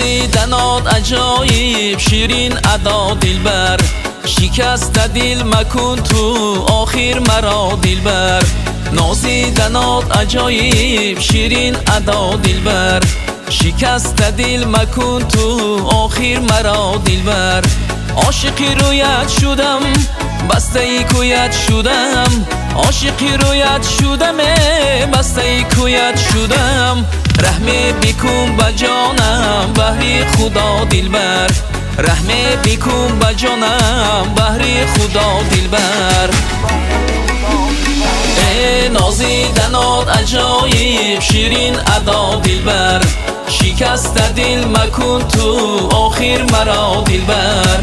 نازیدنات عجایب شیرین ادا دلبر، شکست دل مکن تو آخر مرا دلبر. نازیدنات عجایب شیرین ادا دلبر، شکست دل مکن تو آخر مرا دلبر. عاشقی رویت شدم بسته کویت شدم، عاشقی رویت شدم بسته کویت شدم. رحم بکن به جانم بهر خدا دلبر، رحم بکن به جانم بهر خدا دلبر. نازیدنات عجایب شیرین ادا دلبر، شکست دل مکن تو آخر مرا دلبر.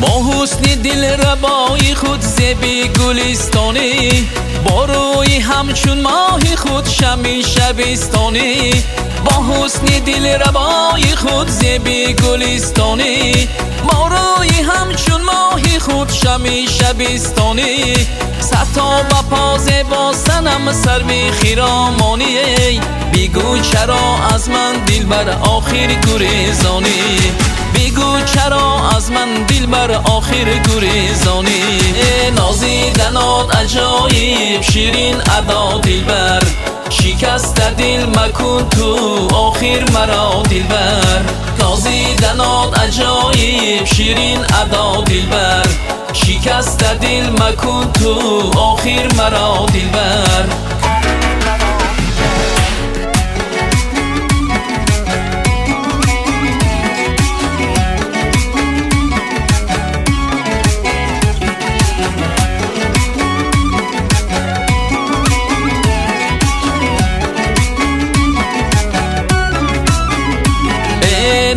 با حسن دل ربای خود زیبی گلستانی، با روی همچون ماه خود شمی شبستانی. با حسن دل ربای خود زیبی گلستانی، با روی همچون ماه خود شمی شبستانی. ستا با پازه با سنم سر به خیرامانی، بگو چرا از من دلبر آخر گریزانی، بگو چرا از من دلبر آخر گریزانی. نازیدنات عجایب شیرین ادا دلبر، شکست دل مکن تو آخر مرا دلبر. نازیدنات عجایب شیرین ادا دلبر، شکست دل مکن تو آخر مرا دلبر.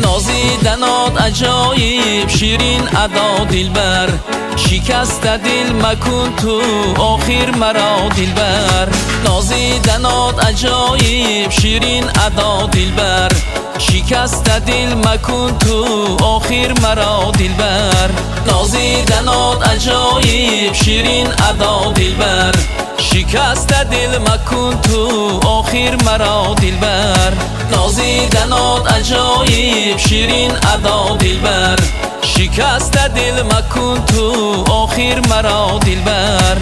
نازیدنات عجایب شیرین ادا دلبر، شکست دل مکن تو آخر مرا دلبر. نازیدنات عجایب شیرین ادا دلبر، شکست دل مکن تو آخر مرا دلبر. نازیدنات عجایب شیرین ادا دلبر، شکست دل مکن تو آخر مرا دلبر. نازیدنات عجایب شیرین ادا دلبر، شکست دل مکن تو آخر مرا دلبر.